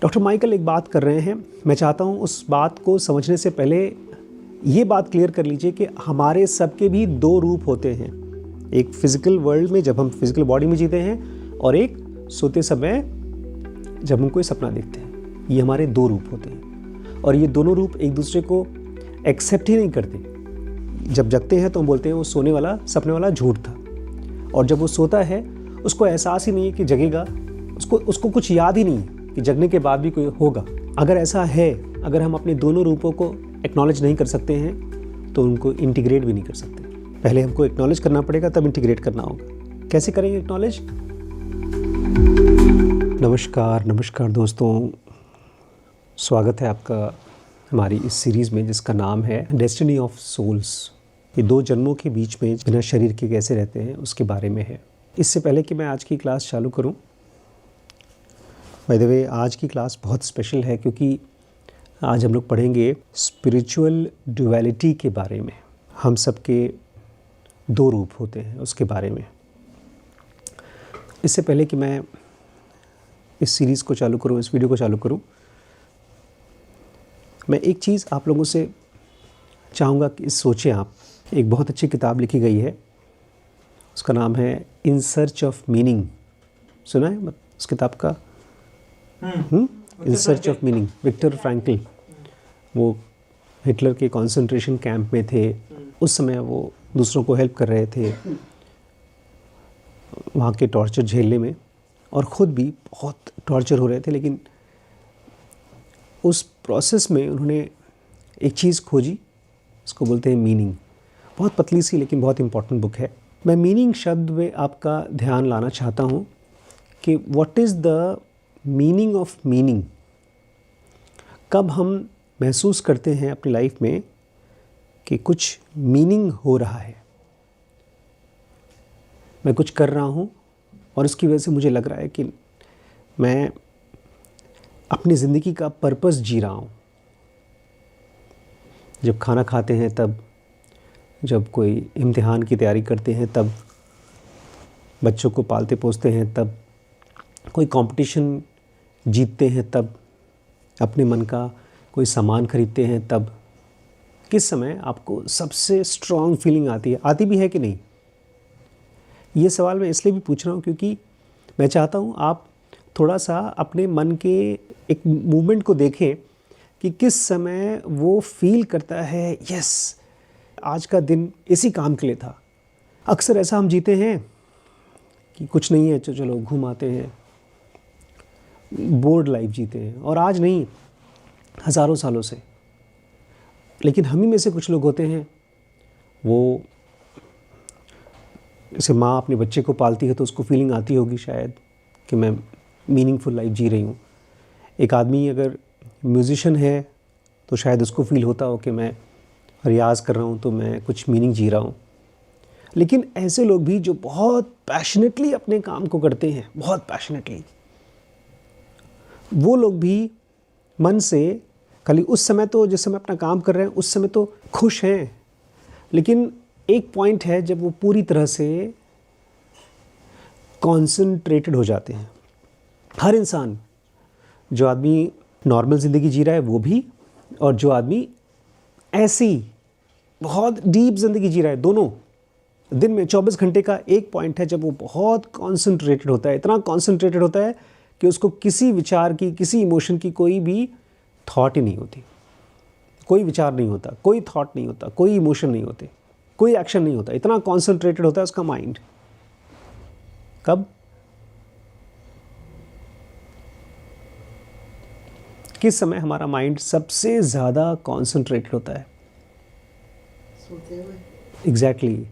Doctor Michael एक बात कर रहे हैं, मैं चाहता हूँ उस बात को समझने से पहले ये बात क्लियर कर लीजिए कि हमारे सबके भी दो रूप होते हैं। एक फिज़िकल वर्ल्ड में जब हम फिज़िकल बॉडी में जीते हैं और एक सोते समय जब हम कोई सपना देखते हैं। ये हमारे दो रूप होते हैं और ये दोनों रूप एक दूसरे को एक्सेप्ट ही नहीं करते। जब जगते हैं तो हम बोलते हैं वो सोने वाला सपने वाला झूठ था, और जब वो सोता है उसको एहसास ही नहीं है कि जगेगा, उसको कुछ याद ही नहीं है कि जगने के बाद भी कोई होगा। अगर ऐसा है, अगर हम अपने दोनों रूपों को एक्नॉलेज नहीं कर सकते हैं तो उनको इंटीग्रेट भी नहीं कर सकते। पहले हमको एक्नॉलेज करना पड़ेगा, तब इंटीग्रेट करना होगा। कैसे करेंगे एक्नॉलेज? नमस्कार दोस्तों, स्वागत है आपका हमारी इस सीरीज़ में जिसका नाम है डेस्टिनी ऑफ सोल्स। ये दो जन्मों के बीच में बिना शरीर के कैसे रहते हैं उसके बारे में है। इससे पहले कि मैं आज की क्लास चालू करूं, बाय द वे आज की क्लास बहुत स्पेशल है क्योंकि आज हम लोग पढ़ेंगे स्पिरिचुअल ड्युअलिटी के बारे में। हम सबके दो रूप होते हैं उसके बारे में। इससे पहले कि मैं इस सीरीज़ को चालू करूं, इस वीडियो को चालू करूं, मैं एक चीज़ आप लोगों से चाहूँगा कि सोचें आप। एक बहुत अच्छी किताब लिखी गई है, उसका नाम है इन सर्च ऑफ मीनिंग। सुना है उस किताब का? In search of meaning. Victor Frankl, वो हिटलर के कंसंट्रेशन कैंप में थे। उस समय वो दूसरों को हेल्प कर रहे थे वहाँ के टॉर्चर झेलने में, और ख़ुद भी बहुत टॉर्चर हो रहे थे। लेकिन उस प्रोसेस में उन्होंने एक चीज़ खोजी, उसको बोलते हैं मीनिंग। बहुत पतली सी लेकिन बहुत इम्पॉर्टेंट बुक है। मैं मीनिंग शब्द में आपका ध्यान लाना चाहता हूँ कि what is the meaning of meaning. कब हम महसूस करते हैं अपनी लाइफ में कि कुछ मीनिंग हो रहा है, मैं कुछ कर रहा हूँ और उसकी वजह से मुझे लग रहा है कि मैं अपनी ज़िंदगी का पर्पस जी रहा हूँ। जब खाना खाते हैं तब, जब कोई इम्तिहान की तैयारी करते हैं तब, बच्चों को पालते पोसते हैं तब, कोई कंपटीशन जीतते हैं तब, अपने मन का कोई सामान खरीदते हैं तब, किस समय आपको सबसे स्ट्रॉन्ग फीलिंग आती है? आती भी है कि नहीं? ये सवाल मैं इसलिए भी पूछ रहा हूँ क्योंकि मैं चाहता हूँ आप थोड़ा सा अपने मन के एक मूवमेंट को देखें कि किस समय वो फील करता है यस, आज का दिन इसी काम के लिए था। अक्सर ऐसा हम जीते हैं कि कुछ नहीं है, चलो घूम आते हैं, बोर्ड लाइफ जीते हैं। और आज नहीं, हज़ारों सालों से। लेकिन हम ही में से कुछ लोग होते हैं, वो जैसे माँ अपने बच्चे को पालती है तो उसको फीलिंग आती होगी शायद कि मैं मीनिंगफुल लाइफ जी रही हूँ। एक आदमी अगर म्यूज़िशियन है तो शायद उसको फील होता हो कि मैं रियाज़ कर रहा हूँ तो मैं कुछ मीनिंग जी रहा हूँ। लेकिन ऐसे लोग भी जो बहुत पैशनेटली अपने काम को करते हैं, बहुत पैशनेटली, वो लोग भी मन से खाली उस समय तो जिस समय अपना काम कर रहे हैं उस समय तो खुश हैं, लेकिन एक पॉइंट है जब वो पूरी तरह से कॉन्सनट्रेटेड हो जाते हैं। हर इंसान, जो आदमी नॉर्मल ज़िंदगी जी रहा है वो भी, और जो आदमी ऐसी बहुत डीप ज़िंदगी जी रहा है, दोनों। दिन में 24 घंटे का एक पॉइंट है जब वो बहुत कॉन्सनट्रेटेड होता है। इतना कॉन्सनट्रेटेड होता है कि उसको किसी विचार की, किसी इमोशन की कोई भी थॉट ही नहीं होती। कोई विचार नहीं होता, कोई थॉट नहीं होता, कोई इमोशन नहीं होते, कोई एक्शन नहीं होता। इतना कॉन्सनट्रेटेड होता है उसका माइंड। कब? किस समय हमारा माइंड सबसे ज़्यादा कॉन्सनट्रेटेड होता है? सोते हुए। एग्जैक्टली।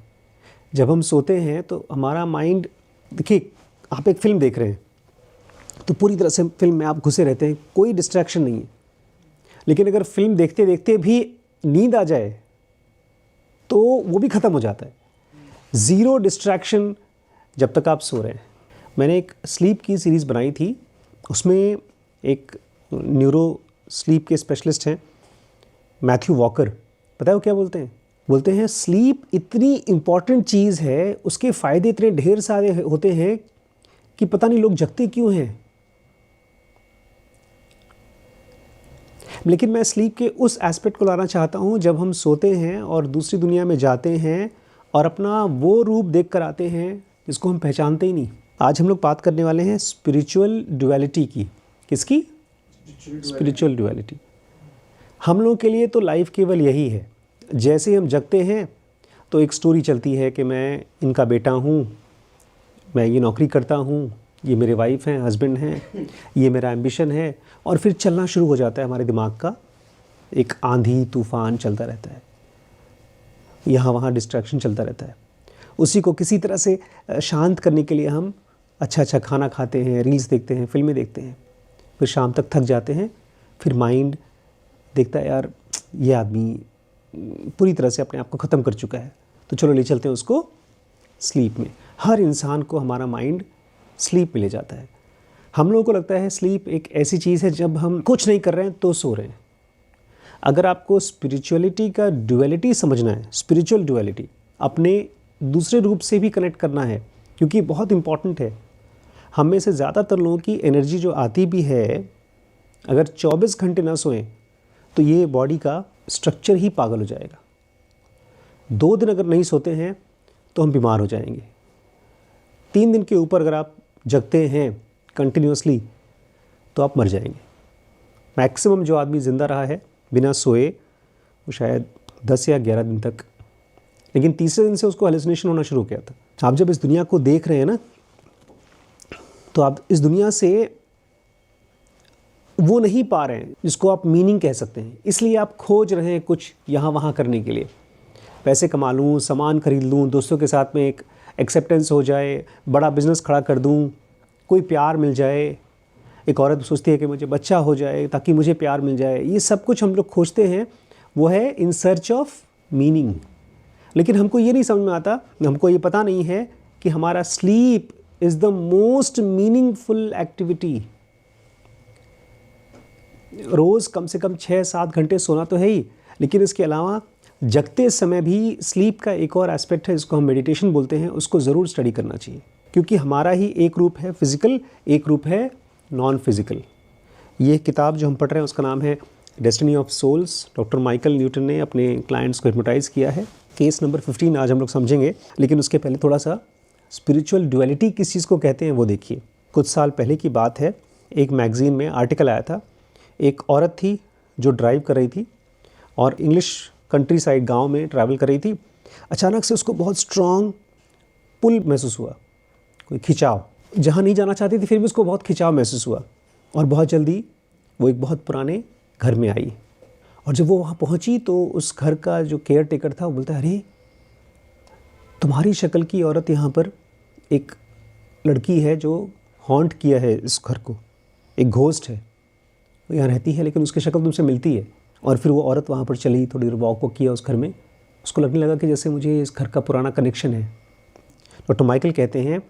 जब हम सोते हैं तो हमारा माइंड, देखिए आप एक फ़िल्म देख रहे हैं तो पूरी तरह से फिल्म में आप घुसे रहते हैं, कोई डिस्ट्रैक्शन नहीं है। लेकिन अगर फिल्म देखते देखते भी नींद आ जाए तो वो भी ख़त्म हो जाता है। ज़ीरो डिस्ट्रैक्शन जब तक आप सो रहे हैं। मैंने एक स्लीप की सीरीज़ बनाई थी, उसमें एक न्यूरो स्लीप के स्पेशलिस्ट हैं मैथ्यू वॉकर। पता है वो क्या बोलते हैं? बोलते हैं स्लीप इतनी इम्पॉर्टेंट चीज़ है, उसके फ़ायदे इतने ढेर सारे होते हैं कि पता नहीं लोग जगते क्यों हैं। लेकिन मैं स्लीप के उस एस्पेक्ट को लाना चाहता हूँ जब हम सोते हैं और दूसरी दुनिया में जाते हैं और अपना वो रूप देख कर आते हैं जिसको हम पहचानते ही नहीं। आज हम लोग बात करने वाले हैं स्पिरिचुअल डुअलिटी की। किसकी? Spiritual duality. हम लोगों के लिए तो लाइफ केवल यही है। जैसे हम जगते हैं तो एक स्टोरी चलती है कि मैं इनका बेटा हूँ, मैं ये नौकरी करता हूँ, ये मेरे वाइफ हैं, हस्बैंड हैं, ये मेरा एम्बिशन है, और फिर चलना शुरू हो जाता है हमारे दिमाग का एक आंधी तूफान चलता रहता है, यहाँ वहाँ डिस्ट्रैक्शन चलता रहता है। उसी को किसी तरह से शांत करने के लिए हम अच्छा खाना खाते हैं, रील्स देखते हैं, फिल्में देखते हैं, फिर शाम तक थक जाते हैं। फिर माइंड देखता है यार ये आदमी पूरी तरह से अपने आप को ख़त्म कर चुका है, तो चलो ले चलते हैं उसको स्लीप में। हर इंसान को हमारा माइंड स्लीप में ले जाता है। हम लोगों को लगता है स्लीप एक ऐसी चीज़ है जब हम कुछ नहीं कर रहे हैं तो सो रहे हैं। अगर आपको स्पिरिचुअलिटी का डुअलिटी समझना है, स्पिरिचुअल डुअलिटी, अपने दूसरे रूप से भी कनेक्ट करना है, क्योंकि बहुत इम्पॉर्टेंट है। हम में से ज़्यादातर लोगों की एनर्जी जो आती भी है, अगर 24 घंटे ना सोएं तो ये बॉडी का स्ट्रक्चर ही पागल हो जाएगा। 2 दिन अगर नहीं सोते हैं तो हम बीमार हो जाएंगे। 3 दिन के ऊपर अगर आप जगते हैं कंटिन्यूसली तो आप मर जाएंगे। मैक्सिमम जो आदमी ज़िंदा रहा है बिना सोए वो शायद 10 या 11 दिन तक, लेकिन तीसरे दिन से उसको हेलुसिनेशन होना शुरू हो गया था। आप जब इस दुनिया को देख रहे हैं ना, तो आप इस दुनिया से वो नहीं पा रहे हैं जिसको आप मीनिंग कह सकते हैं, इसलिए आप खोज रहे हैं कुछ यहाँ वहाँ करने के लिए। पैसे कमा लूँ, सामान खरीद लूँ, दोस्तों के साथ में एक एक्सेप्टेंस हो जाए, बड़ा बिजनेस खड़ा कर दूँ, कोई प्यार मिल जाए। एक औरत सोचती है कि मुझे बच्चा हो जाए ताकि मुझे प्यार मिल जाए। ये सब कुछ हम लोग खोजते हैं, वो है इन सर्च ऑफ मीनिंग। लेकिन हमको ये नहीं समझ में आता, हमको ये पता नहीं है कि हमारा sleep is the most meaningful activity. रोज़ कम से कम 6-7 घंटे सोना तो है ही, लेकिन इसके अलावा जगते समय भी स्लीप का एक और एस्पेक्ट है जिसको हम मेडिटेशन बोलते हैं, उसको ज़रूर स्टडी करना चाहिए। क्योंकि हमारा ही एक रूप है फिज़िकल, एक रूप है नॉन फिज़िकल। ये किताब जो हम पढ़ रहे हैं उसका नाम है destiny of souls. Doctor Michael Newton ने अपने क्लाइंट्स को हिप्नोटाइज़ किया है। केस नंबर 15 आज हम लोग समझेंगे, लेकिन उसके पहले थोड़ा सा स्पिरिचुअल डुअलिटी किस चीज़ को कहते हैं वो देखिए। कुछ साल पहले की बात है, एक मैगज़ीन में आर्टिकल आया था। एक औरत थी जो ड्राइव कर रही थी और इंग्लिश कंट्री साइड गाँव में ट्रैवल कर रही थी। अचानक से उसको बहुत स्ट्रॉन्ग पुल महसूस हुआ, कोई खिंचाव। जहाँ नहीं जाना चाहती थी फिर भी उसको बहुत खिंचाव महसूस हुआ, और बहुत जल्दी वो एक बहुत पुराने घर में आई। और जब वो वहाँ पहुँची तो उस घर का जो केयर टेकर था वो बोलता है, अरे तुम्हारी शक्ल की औरत यहाँ पर एक लड़की है जो हॉन्ट किया है इस घर को, एक घोस्ट है, वो यहाँ रहती है लेकिन उसकी शक्ल तुमसे मिलती है। और फिर वो औरत वहाँ पर चली, थोड़ी देर वॉक को किया उस घर में, उसको लगने लगा कि जैसे मुझे इस घर का पुराना कनेक्शन है। डॉक्टर माइकल कहते हैं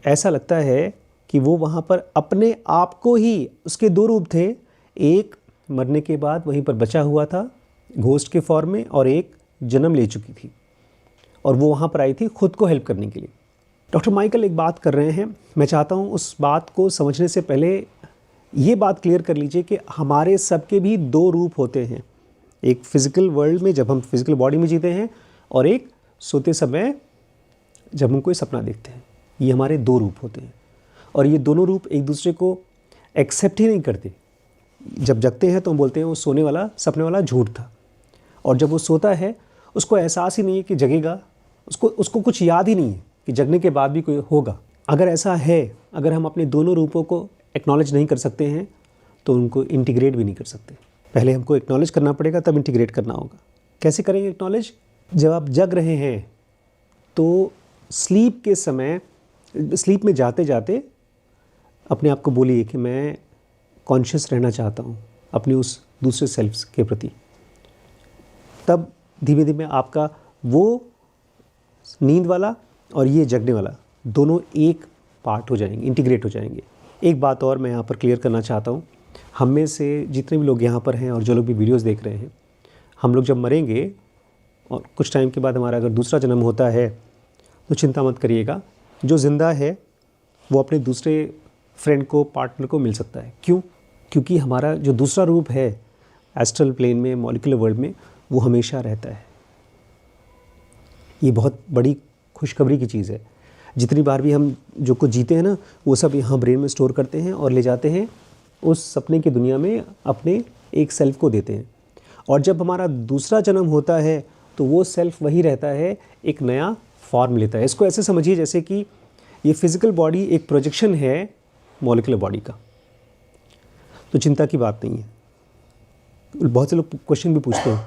ऐसा लगता है कि वो वहाँ पर अपने आप को ही, उसके 2 रूप थे, एक मरने के बाद वहीं पर बचा हुआ था घोस्ट के फॉर्म में, और एक जन्म ले चुकी थी, और वो वहाँ पर आई थी खुद को हेल्प करने के लिए। डॉक्टर माइकल एक बात कर रहे हैं, मैं चाहता हूँ उस बात को समझने से पहले ये बात क्लियर कर लीजिए कि हमारे सबके भी 2 रूप होते हैं। एक फ़िज़िकल वर्ल्ड में जब हम फिज़िकल बॉडी में जीते हैं, और एक सोते समय जब हम कोई सपना देखते हैं। ये हमारे 2 रूप होते हैं, और ये दोनों रूप एक दूसरे को एक्सेप्ट ही नहीं करते। जब जगते हैं तो हम बोलते हैं वो सोने वाला सपने वाला झूठ था, और जब वो सोता है उसको एहसास ही नहीं है कि जगेगा, उसको कुछ याद ही नहीं है कि जगने के बाद भी कोई होगा। अगर ऐसा है, अगर हम अपने दोनों रूपों को एक्नॉलेज नहीं कर सकते हैं तो उनको इंटीग्रेट भी नहीं कर सकते। पहले हमको एक्नॉलेज करना पड़ेगा, तब इंटीग्रेट करना होगा। कैसे करेंगे एक्नॉलेज? जब आप जग रहे हैं तो स्लीप के समय, स्लीप में जाते जाते अपने आप को बोलिए कि मैं कॉन्शियस रहना चाहता हूँ अपनी उस दूसरे सेल्फ के प्रति। तब धीमे धीमे आपका वो नींद वाला और ये जगने वाला दोनों एक पार्ट हो जाएंगे, इंटीग्रेट हो जाएंगे। एक बात और मैं यहाँ पर क्लियर करना चाहता हूँ, हम में से जितने भी लोग यहाँ पर हैं और जो लोग भी वीडियोस देख रहे हैं, हम लोग जब मरेंगे और कुछ टाइम के बाद हमारा अगर दूसरा जन्म होता है तो चिंता मत करिएगा, जो ज़िंदा है वो अपने दूसरे फ्रेंड को, पार्टनर को मिल सकता है। क्यों? क्योंकि हमारा जो दूसरा रूप है एस्ट्रल प्लेन में, मॉलिक्यूलर वर्ल्ड में, वो हमेशा रहता है। ये बहुत बड़ी खुशखबरी की चीज़ है। जितनी बार भी हम जो कुछ जीते हैं ना, वो सब यहाँ ब्रेन में स्टोर करते हैं और ले जाते हैं उस सपने की दुनिया में, अपने एक सेल्फ को देते हैं। और जब हमारा दूसरा जन्म होता है तो वो सेल्फ वही रहता है, एक नया फॉर्म लेता है। इसको ऐसे समझिए जैसे कि ये फिज़िकल बॉडी एक प्रोजेक्शन है मॉलिक्यूलर बॉडी का। तो चिंता की बात नहीं है। बहुत से लोग क्वेश्चन भी पूछते हैं,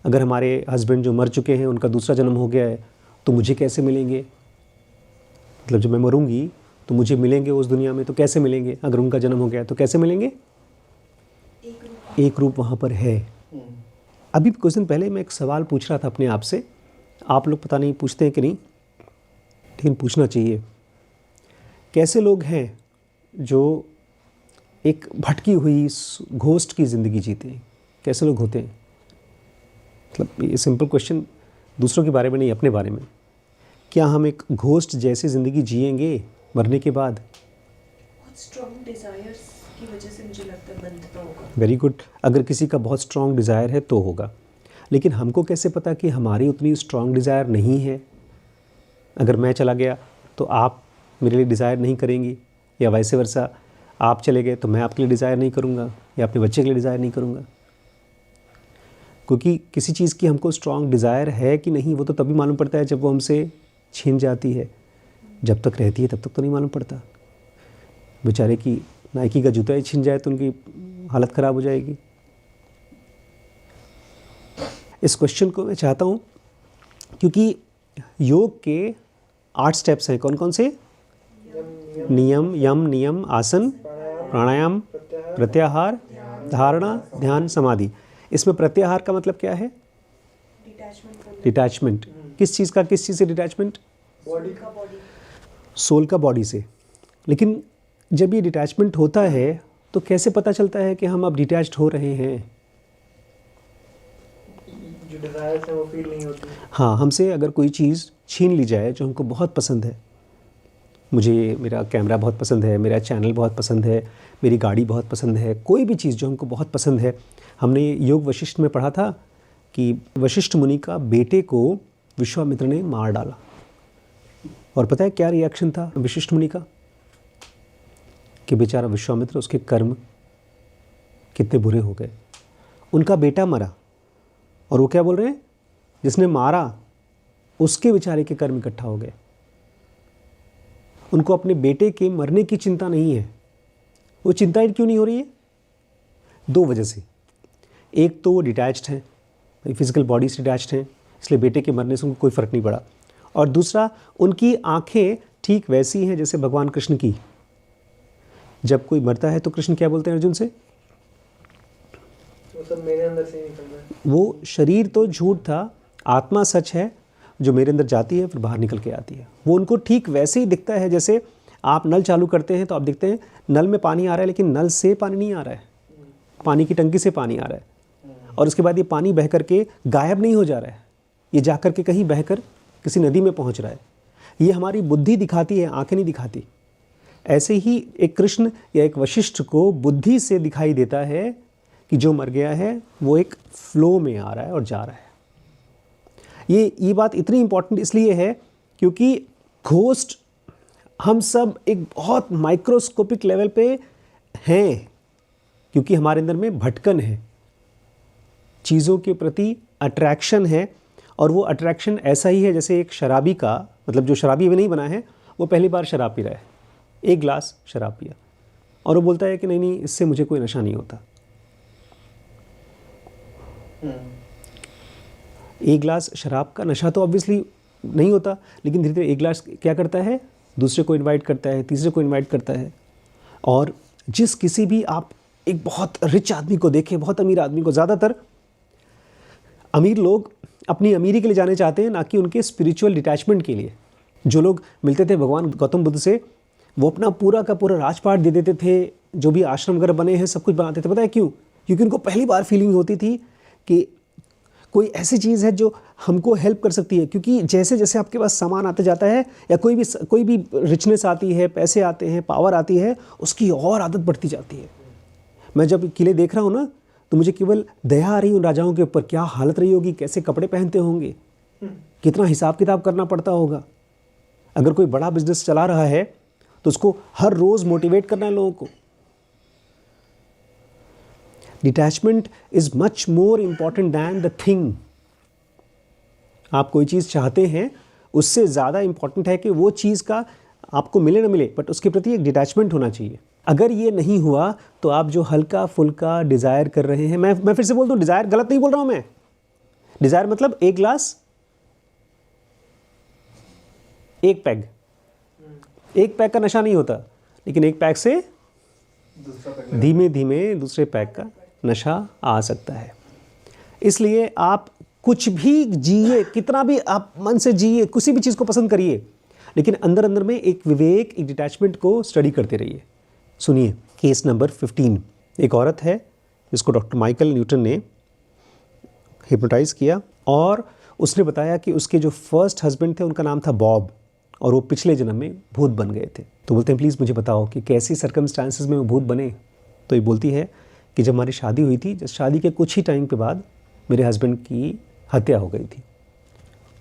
अगर हमारे हस्बैंड जो मर चुके हैं उनका दूसरा जन्म हो गया है तो मुझे कैसे मिलेंगे? मतलब जब मैं मरूंगी तो मुझे मिलेंगे उस दुनिया में, तो कैसे मिलेंगे? अगर उनका जन्म हो गया तो कैसे मिलेंगे? एक रूप वहाँ पर है। अभी कुछ दिन पहले मैं एक सवाल पूछ रहा था अपने आप से, आप लोग पता नहीं पूछते हैं कि नहीं, लेकिन पूछना चाहिए। कैसे लोग हैं जो एक भटकी हुई घोस्ट की ज़िंदगी जीते हैं? कैसे लोग होते हैं? मतलब ये सिंपल क्वेश्चन, दूसरों के बारे में नहीं, अपने बारे में। क्या हम एक घोस्ट जैसी ज़िंदगी जिएंगे मरने के बाद? बहुत स्ट्रॉन्ग डिजायर्स की वजह से मुझे लगता है बंधता होगा। Very good. अगर किसी का बहुत स्ट्रॉन्ग डिज़ायर है तो होगा, लेकिन हमको कैसे पता कि हमारी उतनी स्ट्रॉन्ग डिज़ायर नहीं है? अगर मैं चला गया तो आप मेरे लिए डिज़ायर नहीं करेंगी, या वैसे वर्सा आप चले गए तो मैं आपके लिए डिज़ायर नहीं करूँगा, या अपने बच्चे के लिए डिज़ायर नहीं करूँगा। क्योंकि किसी चीज़ की हमको स्ट्रॉन्ग डिज़ायर है कि नहीं वो तो तभी मालूम पड़ता है जब वो हमसे छीन जाती है। जब तक रहती है तब तक तो नहीं मालूम पड़ता। बेचारे की नाइकी का जूता ही छिन जाए तो उनकी हालत ख़राब हो जाएगी। इस क्वेश्चन को मैं चाहता हूँ क्योंकि योग के 8 स्टेप्स हैं। कौन कौन से? नियम, यम, नियम, आसन, प्राणायाम, प्रत्याहार, धारणा, ध्यान, समाधि। इसमें प्रत्याहार का मतलब क्या है? डिटैचमेंट। किस चीज़ का? किस चीज़ से डिटैचमेंट? बॉडी का बॉडी, सोल का बॉडी से। लेकिन जब ये डिटैचमेंट होता है तो कैसे पता चलता है कि हम अब डिटैच्ड हो रहे हैं? जो डिजायर्स है वो फील नहीं होती। हाँ, हमसे अगर कोई चीज़ छीन ली जाए जो हमको बहुत पसंद है, मुझे मेरा कैमरा बहुत पसंद है, मेरा चैनल बहुत पसंद है, मेरी गाड़ी बहुत पसंद है, कोई भी चीज़ जो हमको बहुत पसंद है। हमने योग वशिष्ठ में पढ़ा था कि वशिष्ठ मुनि का बेटे को विश्वामित्र ने मार डाला। और पता है क्या रिएक्शन था वशिष्ठ मुनि का? कि बेचारा विश्वामित्र, उसके कर्म कितने बुरे हो गए। उनका बेटा मरा और वो क्या बोल रहे हैं? जिसने मारा उसके बेचारे के कर्म इकट्ठा हो गए। उनको अपने बेटे के मरने की चिंता नहीं है। वो चिंता क्यों नहीं हो रही है? 2 वजह से। एक तो वो डिटैच्ड हैं, फिजिकल बॉडी से डिटैच्ड हैं, इसलिए बेटे के मरने से उनको कोई फ़र्क नहीं पड़ा। और दूसरा, उनकी आंखें ठीक वैसी हैं जैसे भगवान कृष्ण की। जब कोई मरता है तो कृष्ण क्या बोलते हैं अर्जुन से? वो सब मेरे अंदर से ही निकल रहा है। वो शरीर तो झूठ था, आत्मा सच है जो मेरे अंदर जाती है फिर बाहर निकल के आती है। वो उनको ठीक वैसे ही दिखता है जैसे आप नल चालू करते हैं तो आप देखते हैं नल में पानी आ रहा है, लेकिन नल से पानी नहीं आ रहा है, पानी की टंकी से पानी आ रहा है। और उसके बाद ये पानी बह करके गायब नहीं हो जा रहा है, ये जा कर के कहीं बहकर किसी नदी में पहुंच रहा है। ये हमारी बुद्धि दिखाती है, आंखें नहीं दिखाती। ऐसे ही एक कृष्ण या एक वशिष्ठ को बुद्धि से दिखाई देता है कि जो मर गया है वो एक फ्लो में आ रहा है और जा रहा है। ये बात इतनी इम्पॉर्टेंट इसलिए है क्योंकि घोस्ट हम सब एक बहुत माइक्रोस्कोपिक लेवल पे हैं, क्योंकि हमारे अंदर में भटकन है, चीज़ों के प्रति अट्रैक्शन है। और वो अट्रैक्शन ऐसा ही है जैसे एक शराबी का, मतलब जो शराबी अभी नहीं बना है वो पहली बार शराब पी रहा है, 1 गिलास शराब पिया और वो बोलता है कि नहीं नहीं, इससे मुझे कोई नशा नहीं होता। 1 गिलास शराब का नशा तो ऑब्वियसली नहीं होता, लेकिन धीरे धीरे 1 गिलास क्या करता है, दूसरे को इनवाइट करता है, तीसरे को इनवाइट करता है। और जिस किसी भी आप एक बहुत रिच आदमी को देखें, बहुत अमीर आदमी को, ज़्यादातर अमीर लोग अपनी अमीरी के लिए जाने चाहते हैं, ना कि उनके स्पिरिचुअल डिटैचमेंट के लिए। जो लोग मिलते थे भगवान गौतम बुद्ध से, वो अपना पूरा का पूरा राजपाट दे देते थे, जो भी आश्रम वगैरह बने हैं सब कुछ बनाते थे। पता है क्यों? क्योंकि उनको पहली बार फीलिंग होती थी कि कोई ऐसी चीज़ है जो हमको हेल्प कर सकती है। क्योंकि जैसे जैसे आपके पास सामान आते जाता है या कोई भी रिचनेस आती है, पैसे आते हैं, पावर आती है, उसकी और आदत बढ़ती जाती है। मैं जब किले देख रहा हूँ ना, तो मुझे केवल दया आ रही उन राजाओं के ऊपर, क्या हालत रही होगी, कैसे कपड़े पहनते होंगे, कितना हिसाब किताब करना पड़ता होगा। अगर कोई बड़ा बिजनेस चला रहा है तो उसको हर रोज़ मोटिवेट करना है लोगों को। Detachment is much more important than the thing. आप कोई चीज़ चाहते हैं, उससे ज़्यादा इम्पॉर्टेंट है कि वो चीज़ का आपको मिले ना मिले, बट उसके प्रति एक डिटैचमेंट होना चाहिए। अगर ये नहीं हुआ तो आप जो हल्का फुल्का डिज़ायर कर रहे हैं, मैं फिर से बोल दूँ, डिज़ायर गलत नहीं बोल रहा हूँ मैं। डिज़ायर मतलब एक ग्लास, एक पैग। एक पैग का नशा नहीं होता, लेकिन एक पैग से धीमे धीमे दूसरे पैग का नशा आ सकता है। इसलिए आप कुछ भी जिए, कितना भी आप मन से जिए, किसी भी चीज़ को पसंद करिए, लेकिन अंदर अंदर में एक विवेक, एक डिटैचमेंट को स्टडी करते रहिए। सुनिए केस नंबर 15। एक औरत है जिसको डॉक्टर माइकल न्यूटन ने हिप्नोटाइज़ किया और उसने बताया कि उसके जो फर्स्ट हस्बैंड थे उनका नाम था बॉब, और वो पिछले जन्म में भूत बन गए थे। तो बोलते हैं प्लीज़ मुझे बताओ कि कैसी सर्कमस्टांसेस में वो भूत बने। तो ये बोलती है कि जब हमारी शादी हुई थी, जब शादी के कुछ ही टाइम के बाद मेरे हस्बैंड की हत्या हो गई थी।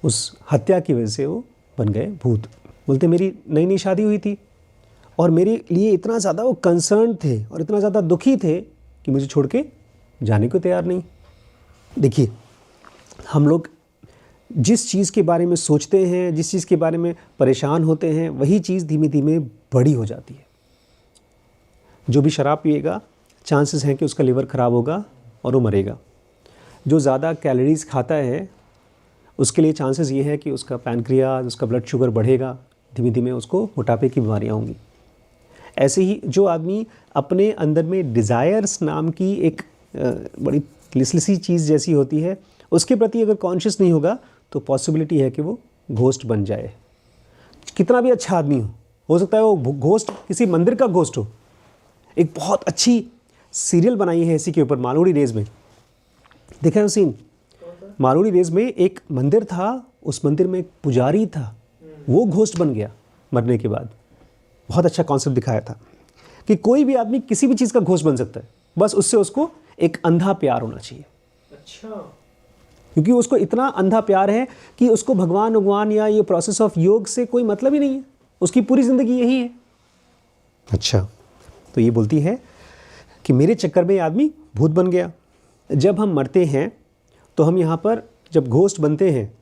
उस हत्या की वजह से वो बन गए भूत। बोलते मेरी नई नई शादी हुई थी और मेरे लिए इतना ज़्यादा वो कंसर्न थे और इतना ज़्यादा दुखी थे कि मुझे छोड़ के जाने को तैयार नहीं। देखिए, हम लोग जिस चीज़ के बारे में सोचते हैं, जिस चीज़ के बारे में परेशान होते हैं, वही चीज़ धीमे धीमे बड़ी हो जाती है। जो भी शराब पिएगा, चांसेस हैं कि उसका लिवर ख़राब होगा और वो मरेगा। जो ज़्यादा कैलोरीज खाता है, उसके लिए चांसेस ये है कि उसका पैनक्रियाज, उसका ब्लड शुगर बढ़ेगा, धीमे धीमे उसको मोटापे की बीमारियाँ होंगी। ऐसे ही जो आदमी अपने अंदर में डिज़ायर्स नाम की एक बड़ी लिसलिसी चीज़ जैसी होती है, उसके प्रति अगर कॉन्शियस नहीं होगा तो पॉसिबिलिटी है कि वो घोस्ट बन जाए। कितना भी अच्छा आदमी हो सकता है वो घोस्ट किसी मंदिर का घोस्ट हो। एक बहुत अच्छी सीरियल बनाई है इसी के ऊपर, मालगुडी डेज़ में। देखा है वो सीन? मालगुडी डेज़ में एक मंदिर था, उस मंदिर में एक पुजारी था, वो घोस्ट बन गया मरने के बाद। बहुत अच्छा कॉन्सेप्ट दिखाया था कि कोई भी आदमी किसी भी चीज़ का घोस्ट बन सकता है, बस उससे उसको एक अंधा प्यार होना चाहिए। अच्छा। क्योंकि उसको इतना अंधा प्यार है कि उसको भगवान या ये प्रोसेस ऑफ योग से कोई मतलब ही नहीं है, उसकी पूरी ज़िंदगी यही है। अच्छा, तो ये बोलती है कि मेरे चक्कर में ये आदमी भूत बन गया। जब हम मरते हैं तो हम यहाँ पर जब घोस्ट बनते हैं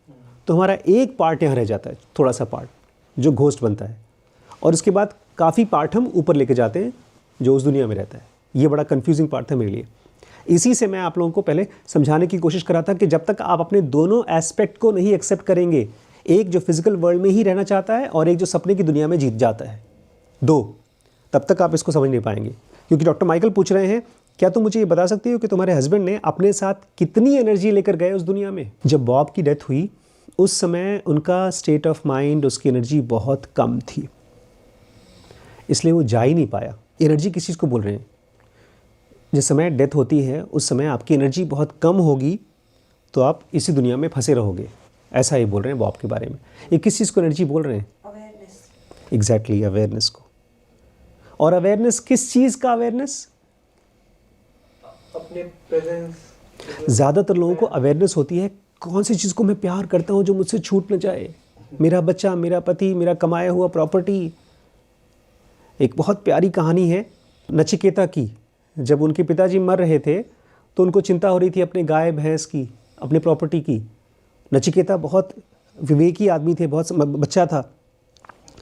तो हमारा एक पार्ट यहाँ रह जाता है, थोड़ा सा पार्ट जो घोस्ट बनता है, और उसके बाद काफ़ी पार्ट हम ऊपर लेके जाते हैं जो उस दुनिया में रहता है। ये बड़ा कन्फ्यूजिंग पार्ट था मेरे लिए। इसी से मैं आप लोगों को पहले समझाने की कोशिश करा था कि जब तक आप अपने दोनों एस्पेक्ट को नहीं एक्सेप्ट करेंगे, एक जो फिजिकल वर्ल्ड में ही रहना चाहता है और एक जो सपने की दुनिया में जीत जाता है, दो, तब तक आप इसको समझ नहीं पाएंगे। क्योंकि डॉक्टर माइकल पूछ रहे हैं, क्या तुम मुझे ये बता सकती हो कि तुम्हारे हस्बैंड ने अपने साथ कितनी एनर्जी लेकर गए उस दुनिया में? जब बॉब की डेथ हुई उस समय उनका स्टेट ऑफ माइंड, उसकी एनर्जी बहुत कम थी, इसलिए वो जा ही नहीं पाया। एनर्जी किस चीज़ को बोल रहे हैं? जिस समय डेथ होती है उस समय आपकी एनर्जी बहुत कम होगी तो आप इसी दुनिया में फंसे रहोगे, ऐसा ही बोल रहे हैं बॉब के बारे में। ये किस चीज़ को एनर्जी बोल रहे हैं? अवेयरनेस। एग्जैक्टली, अवेयरनेस को। और अवेयरनेस किस चीज़ का अवेयरनेस? अपने प्रेजेंस। ज़्यादातर लोगों को अवेयरनेस होती है कौन सी चीज़ को मैं प्यार करता हूँ जो मुझसे छूट न जाए, मेरा बच्चा, मेरा पति, मेरा कमाया हुआ प्रॉपर्टी। एक बहुत प्यारी कहानी है नचिकेता की। जब उनके पिताजी मर रहे थे तो उनको चिंता हो रही थी अपने गाय भैंस की, अपने प्रॉपर्टी की। नचिकेता बहुत विवेकी आदमी थे, बहुत बच्चा था,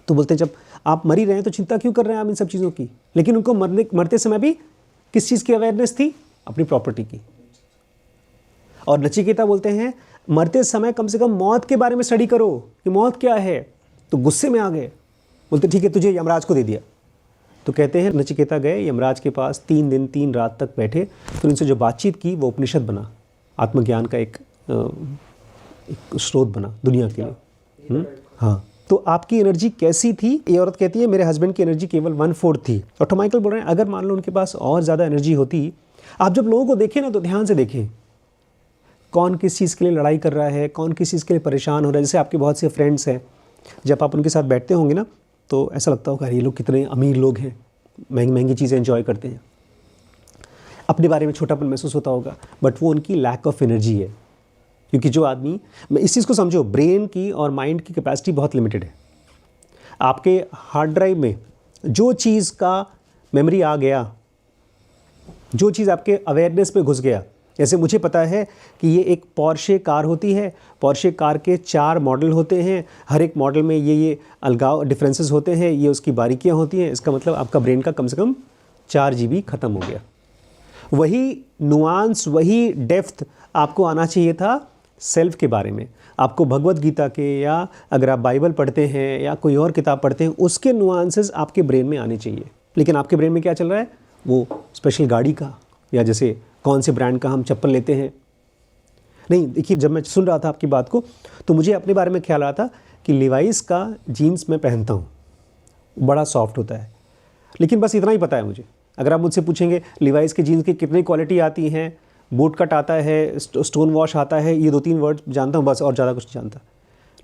तो बोलते जब आप मर ही रहे हैं तो चिंता क्यों कर रहे हैं आप इन सब चीज़ों की? लेकिन उनको मरते समय भी किस चीज़ की अवेयरनेस थी? अपनी प्रॉपर्टी की। और नचिकेता बोलते हैं मरते समय कम से कम मौत के बारे में स्टडी करो कि मौत क्या है। तो गुस्से में आ गए, बोलते ठीक है तुझे यमराज को दे दिया। तो कहते हैं नचिकेता गए यमराज के पास, 3 दिन 3 रात तक बैठे, फिर उनसे जो बातचीत की वो उपनिषद बना, आत्मज्ञान का एक स्रोत बना दुनिया के लिए। हाँ, तो आपकी एनर्जी कैसी थी? ये औरत कहती है मेरे हस्बैंड की एनर्जी केवल 1/4 थी। डॉक्टर माइकल बोल रहे हैं अगर मान लो उनके पास और ज़्यादा एनर्जी होती, आप जब लोगों को देखें ना तो ध्यान से देखें कौन किस चीज़ के लिए लड़ाई कर रहा है, कौन किस चीज़ के लिए परेशान हो रहा है। जैसे आपके बहुत से फ्रेंड्स हैं, जब आप उनके साथ बैठते होंगे ना तो ऐसा लगता होगा ये लोग कितने अमीर लोग हैं, महंगी महंगी चीज़ें एंजॉय करते हैं। अपने बारे में छोटापन महसूस होता होगा, बट वो उनकी लैक ऑफ एनर्जी है। क्योंकि जो आदमी, मैं इस चीज़ को समझो, ब्रेन की और माइंड की कैपेसिटी बहुत लिमिटेड है। आपके हार्ड ड्राइव में जो चीज़ का मेमोरी आ गया, जो चीज़ आपके अवेयरनेस में घुस गया, जैसे मुझे पता है कि ये एक पोर्शे कार होती है, पोर्शे कार के 4 मॉडल होते हैं, हर एक मॉडल में ये अलगाव डिफरेंसेस होते हैं, ये उसकी बारीकियां होती हैं। इसका मतलब आपका ब्रेन का कम से कम 4 GB ख़त्म हो गया। वही नुआंस, वही डेप्थ आपको आना चाहिए था सेल्फ के बारे में। आपको भगवत गीता के, या अगर आप बाइबल पढ़ते हैं या कोई और किताब पढ़ते हैं, उसके नुआंसेस आपके ब्रेन में आने चाहिए। लेकिन आपके ब्रेन में क्या चल रहा है? वो स्पेशल गाड़ी का, या जैसे कौन से ब्रांड का हम चप्पल लेते हैं। नहीं, देखिए, जब मैं सुन रहा था आपकी बात को तो मुझे अपने बारे में ख्याल आया था कि लिवाइस का जीन्स मैं पहनता हूँ, बड़ा सॉफ्ट होता है। लेकिन बस इतना ही पता है मुझे। अगर आप मुझसे पूछेंगे लिवाइस के जीन्स की कितनी क्वालिटी आती हैं, बूट कट आता है, स्टोन वॉश आता है, ये 2-3 वर्ड जानता हूँ बस, और ज़्यादा कुछ नहीं जानता।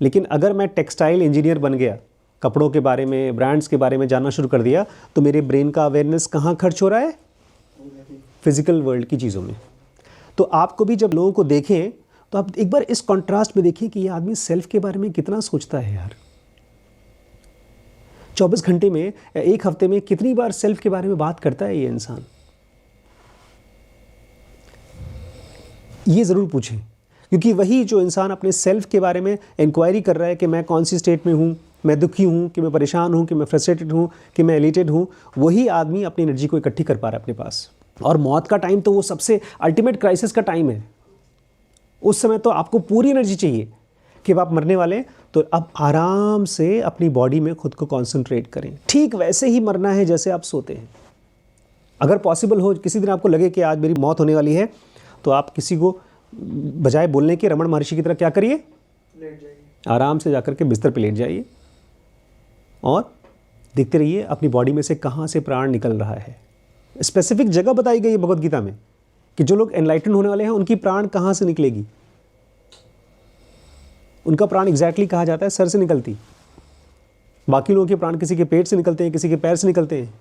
लेकिन अगर मैं टेक्सटाइल इंजीनियर बन गया, कपड़ों के बारे में, ब्रांड्स के बारे में जानना शुरू कर दिया, तो मेरे ब्रेन का अवेयरनेस कहाँ खर्च हो रहा है? फिजिकल वर्ल्ड की चीज़ों में। तो आपको भी जब लोगों को देखें तो आप एक बार इस कॉन्ट्रास्ट में देखें कि ये आदमी सेल्फ के बारे में कितना सोचता है यार। 24 घंटे में, एक हफ्ते में कितनी बार सेल्फ के बारे में बात करता है ये इंसान? ये ज़रूर पूछें, क्योंकि वही जो इंसान अपने सेल्फ के बारे में इंक्वायरी कर रहा है कि मैं कौन सी स्टेट में हूँ, मैं दुखी हूँ कि मैं परेशान हूँ, कि मैं फ्रस्ट्रेटेड हूँ, कि मैं एलिटेड हूँ, वही आदमी अपनी एनर्जी को इकट्ठी कर पा रहा है अपने पास। और मौत का टाइम तो वो सबसे अल्टीमेट क्राइसिस का टाइम है। उस समय तो आपको पूरी एनर्जी चाहिए कि अब आप मरने वाले, तो अब आराम से अपनी बॉडी में खुद को कॉन्सेंट्रेट करें। ठीक वैसे ही मरना है जैसे आप सोते हैं। अगर पॉसिबल हो, किसी दिन आपको लगे कि आज मेरी मौत होने वाली है, तो आप किसी को बजाय बोलने के रमण महर्षि की तरह क्या करिए? लेट जाइए, आराम से जाकर के बिस्तर पे लेट जाइए और देखते रहिए अपनी बॉडी में से कहाँ से प्राण निकल रहा है। स्पेसिफिक जगह बताई गई है भगवत गीता में कि जो लोग एनलाइटन होने वाले हैं उनकी प्राण कहाँ से निकलेगी। उनका प्राण एग्जैक्टली कहा जाता है सर से निकलती। बाकी लोगों के प्राण किसी के पेट से निकलते हैं, किसी के पैर से निकलते हैं।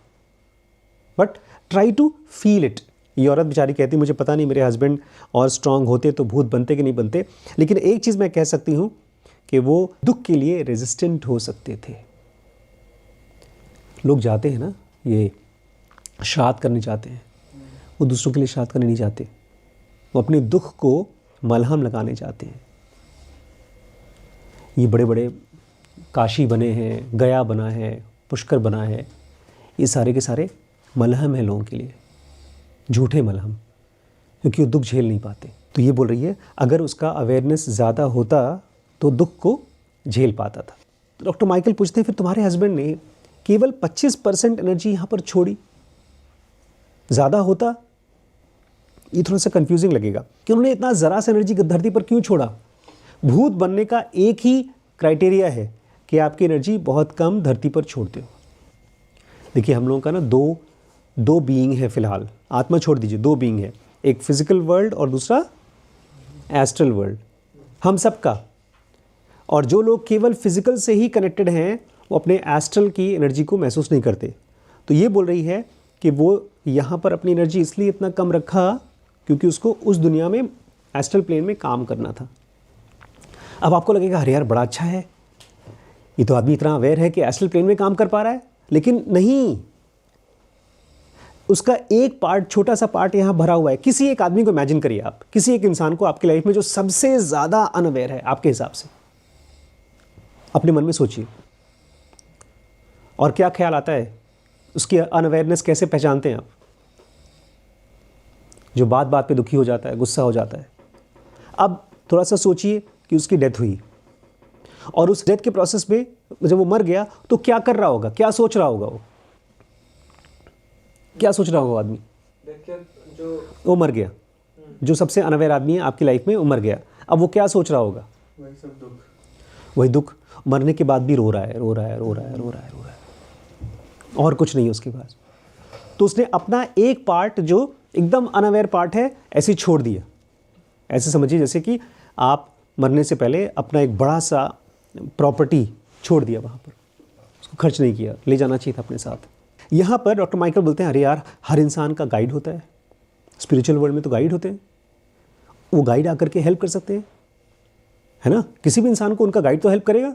But try to feel it. ये औरत बेचारी कहती, मुझे पता नहीं मेरे हस्बैंड और स्ट्रांग होते तो भूत बनते कि नहीं बनते, लेकिन एक चीज़ मैं कह सकती हूँ कि वो दुख के लिए रेजिस्टेंट हो सकते थे। लोग जाते हैं ना, ये श्राद्ध करने जाते हैं, वो दूसरों के लिए श्राद्ध करने नहीं जाते, वो अपने दुख को मलहम लगाने जाते हैं। ये बड़े बड़े काशी बने हैं, गया बना है, पुष्कर बना है, ये सारे के सारे मलहम है लोगों के लिए, झूठे मलहम, क्योंकि वो दुख झेल नहीं पाते। तो ये बोल रही है अगर उसका अवेयरनेस ज़्यादा होता तो दुख को झेल पाता था। तो डॉक्टर माइकल पूछते हैं फिर तुम्हारे हस्बैंड ने केवल 25% एनर्जी यहाँ पर छोड़ी, ज़्यादा होता? ये थोड़ा सा कंफ्यूजिंग लगेगा कि उन्होंने इतना ज़रा सा एनर्जी धरती पर क्यों छोड़ा। भूत बनने का एक ही क्राइटेरिया है कि आपकी एनर्जी बहुत कम धरती पर छोड़ते हो। देखिए हम लोगों का ना दो बीइंग है फ़िलहाल, आत्मा छोड़ दीजिए, 2 बीइंग है, एक फिजिकल वर्ल्ड और दूसरा एस्ट्रल वर्ल्ड, हम सब का। और जो लोग केवल फिजिकल से ही कनेक्टेड हैं वो अपने एस्ट्रल की एनर्जी को महसूस नहीं करते। तो ये बोल रही है कि वो यहाँ पर अपनी एनर्जी इसलिए इतना कम रखा क्योंकि उसको उस दुनिया में, एस्ट्रल प्लेन में काम करना था। अब आपको लगेगा अरे यार बड़ा अच्छा है, ये तो आदमी इतना अवेयर है कि एस्ट्रल प्लेन में काम कर पा रहा है, लेकिन नहीं, उसका एक पार्ट, छोटा सा पार्ट यहाँ भरा हुआ है। किसी एक आदमी को इमेजिन करिए आप, किसी एक इंसान को आपकी लाइफ में जो सबसे ज़्यादा अनअवेयर है आपके हिसाब से, अपने मन में सोचिए और क्या ख्याल आता है, उसकी अनअवेयरनेस कैसे पहचानते हैं आप? जो बात बात पे दुखी हो जाता है, गुस्सा हो जाता है। अब थोड़ा सा सोचिए कि उसकी डेथ हुई और उस डेथ के प्रोसेस में जब वो मर गया तो क्या कर रहा होगा, क्या सोच रहा होगा, वो क्या सोच रहा होगा आदमी? वो मर गया, जो सबसे अनअवेयर आदमी है आपकी लाइफ में, वो मर गया। अब वो क्या सोच रहा होगा? वही दुख, मरने के बाद भी रो रहा है, रो रहा है, रो रहा है, रो रहा है, रो रहा है, और कुछ नहीं उसके पास। तो उसने अपना एक पार्ट जो एकदम अनअवेयर पार्ट है ऐसे छोड़ दिया। ऐसे समझिए जैसे कि आप मरने से पहले अपना एक बड़ा सा प्रॉपर्टी छोड़ दिया वहाँ पर, उसको खर्च नहीं किया, ले जाना चाहिए था अपने साथ। यहाँ पर डॉक्टर माइकल बोलते हैं अरे यार हर इंसान का गाइड होता है, स्पिरिचुअल वर्ल्ड में तो गाइड होते हैं, वो गाइड आकर के हेल्प कर सकते हैं, है ना। किसी भी इंसान को उनका गाइड तो हेल्प करेगा,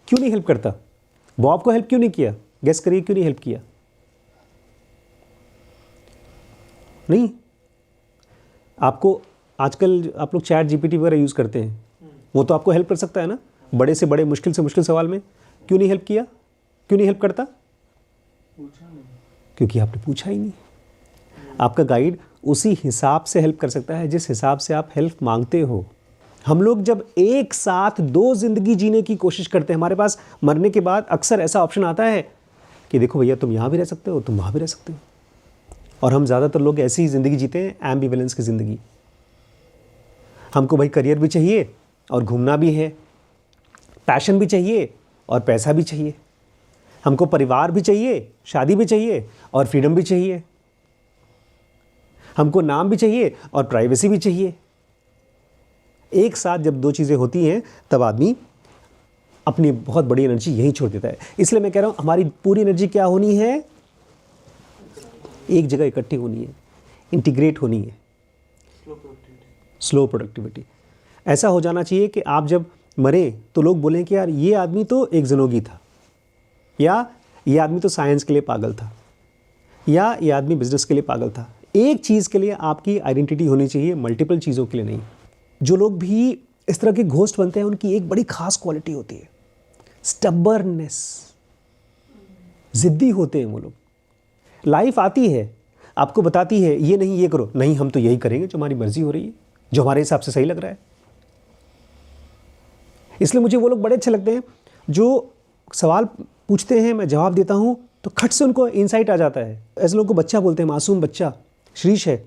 क्यों नहीं हेल्प करता? बॉब को हेल्प क्यों नहीं किया? गेस करिए क्यों नहीं हेल्प किया? नहीं। आपको आजकल आप लोग चैट जीपीटी वगैरह यूज़ करते हैं, वो तो आपको हेल्प कर सकता है ना, बड़े से बड़े मुश्किल से मुश्किल सवाल में। क्यों नहीं हेल्प किया? क्यों नहीं हेल्प करता? क्योंकि आपने पूछा ही नहीं। आपका गाइड उसी हिसाब से हेल्प कर सकता है जिस हिसाब से आप हेल्प मांगते हो। हम लोग जब एक साथ 2 ज़िंदगी जीने की कोशिश करते हैं, हमारे पास मरने के बाद अक्सर ऐसा ऑप्शन आता है कि देखो भैया, तुम यहाँ भी रह सकते हो, तुम वहाँ भी रह सकते हो। और हम ज़्यादातर लोग ऐसी ही ज़िंदगी जीते हैं, एम्बिवेलेंस की ज़िंदगी। हमको भाई करियर भी चाहिए और घूमना भी है, पैशन भी चाहिए और पैसा भी चाहिए, हमको परिवार भी चाहिए, शादी भी चाहिए और फ्रीडम भी चाहिए, हमको नाम भी चाहिए और प्राइवेसी भी चाहिए। एक साथ जब 2 चीज़ें होती हैं तब आदमी अपनी बहुत बड़ी एनर्जी यहीं छोड़ देता है। इसलिए मैं कह रहा हूँ हमारी पूरी एनर्जी क्या होनी है? एक जगह इकट्ठी होनी है, इंटीग्रेट होनी है, स्लो प्रोडक्टिविटी। ऐसा हो जाना चाहिए कि आप जब मरे तो लोग बोलें कि यार ये आदमी तो एक ज़िंदगी था, या ये आदमी तो साइंस के लिए पागल था, या ये आदमी बिजनेस के लिए पागल था। एक चीज़ के लिए आपकी आइडेंटिटी होनी चाहिए, मल्टीपल चीज़ों के लिए नहीं। जो लोग भी इस तरह के घोस्ट बनते हैं उनकी एक बड़ी खास क्वालिटी होती है, स्टबर्ननेस। ज़िद्दी होते हैं वो लोग। लाइफ आती है, आपको बताती है ये नहीं ये करो, नहीं हम तो यही करेंगे जो हमारी मर्जी हो रही है, जो हमारे हिसाब से सही लग रहा है। इसलिए मुझे वो लोग बड़े अच्छे लगते हैं जो सवाल पूछते हैं, मैं जवाब देता हूँ तो खट से उनको इंसाइट आ जाता है। ऐसे लोगों को बच्चा बोलते हैं, मासूम बच्चा। श्रीश है,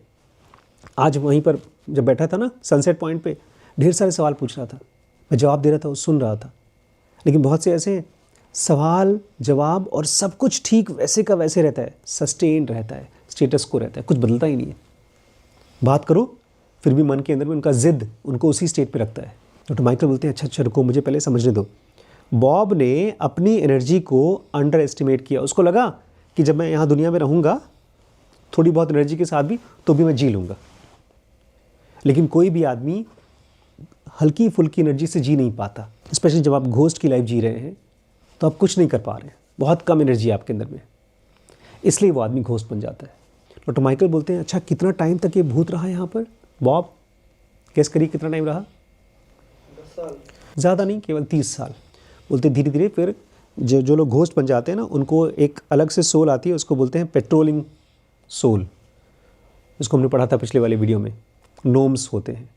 आज वहीं पर जब बैठा था ना सनसेट पॉइंट पे, ढेर सारे सवाल पूछ रहा था, मैं जवाब दे रहा था, वो सुन रहा था। लेकिन बहुत से ऐसे सवाल जवाब और सब कुछ ठीक वैसे का वैसे रहता है, सस्टेन रहता है, स्टेटस को रहता है, कुछ बदलता ही नहीं है। बात करो फिर भी मन के अंदर में उनका ज़िद उनको उसी स्टेट पे रखता है। डॉक्टर माइकल बोलते हैं अच्छा रुको, मुझे पहले समझने दो। बॉब ने अपनी एनर्जी को अंडर एस्टिमेट किया। उसको लगा कि जब मैं यहाँ दुनिया में रहूँगा थोड़ी बहुत एनर्जी के साथ भी, तो भी मैं जी लूँगा। लेकिन कोई भी आदमी हल्की फुल्की एनर्जी से जी नहीं पाता, स्पेशली जब आप घोस्ट की लाइफ जी रहे हैं तो आप कुछ नहीं कर पा रहे हैं, बहुत कम एनर्जी है आपके अंदर में, इसलिए वो आदमी घोस्ट बन जाता है। डॉक्टर माइकल बोलते हैं अच्छा कितना टाइम तक ये भूत रहा यहाँ पर? बॉब गेस करिए कितना टाइम रहा? 10 साल। ज़्यादा नहीं, केवल 30 साल। बोलते धीरे धीरे फिर जो लोग घोस्ट बन जाते हैं ना, उनको एक अलग से सोल आती है, उसको बोलते हैं पेट्रोलिंग सोल। इसको हमने पढ़ा था पिछले वाले वीडियो में। नोम्स होते हैं,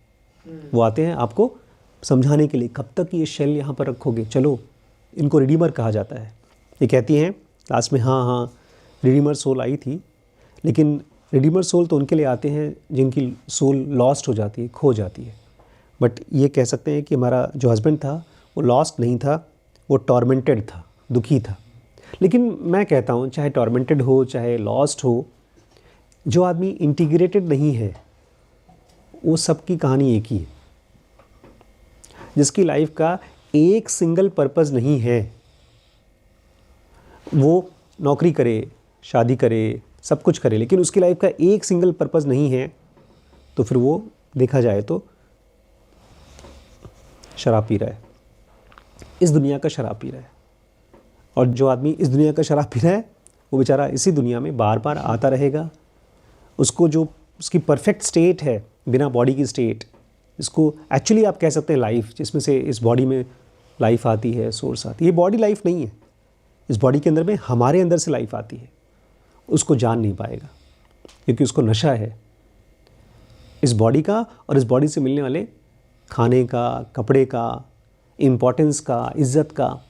वो आते हैं आपको समझाने के लिए, कब तक ये शेल यहाँ पर रखोगे, चलो। इनको रिडीमर कहा जाता है। ये कहती हैं लास्ट में हाँ रिडीमर सोल आई थी, लेकिन रिडीमर सोल तो उनके लिए आते हैं जिनकी सोल लॉस्ट हो जाती है, खो जाती है। बट ये कह सकते हैं कि हमारा जो हस्बैंड था वो लॉस्ट नहीं था, वो टॉर्मेंटेड था, दुखी था। लेकिन मैं कहता हूँ चाहे टॉर्मेंटेड हो चाहे लॉस्ट हो, जो आदमी इंटीग्रेटेड नहीं है वो सबकी कहानी एक ही है। जिसकी लाइफ का एक सिंगल पर्पस नहीं है, वो नौकरी करे, शादी करे, सब कुछ करे, लेकिन उसकी लाइफ का एक सिंगल पर्पस नहीं है, तो फिर वो देखा जाए तो शराब पी रहा है, इस दुनिया का शराब पी रहा है। और जो आदमी इस दुनिया का शराब पी रहा है वो बेचारा इसी दुनिया में बार बार आता रहेगा। उसको जो उसकी परफेक्ट स्टेट है, बिना बॉडी की स्टेट, इसको एक्चुअली आप कह सकते हैं लाइफ, जिसमें से इस बॉडी में लाइफ आती है, सोर्स आती है। ये बॉडी लाइफ नहीं है, इस बॉडी के अंदर में हमारे अंदर से लाइफ आती है। उसको जान नहीं पाएगा क्योंकि उसको नशा है इस बॉडी का और इस बॉडी से मिलने वाले खाने का, कपड़े का, इम्पोर्टेंस का, इज़्ज़त का।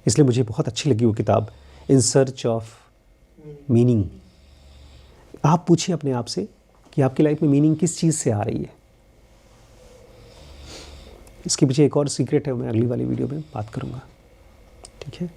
इसलिए मुझे बहुत अच्छी लगी वो किताब, इन सर्च ऑफ मीनिंग। आप पूछिए अपने आप से कि आपकी लाइफ में मीनिंग किस चीज़ से आ रही है। इसके पीछे एक और सीक्रेट है, मैं अगली वाली वीडियो में बात करूँगा। ठीक है।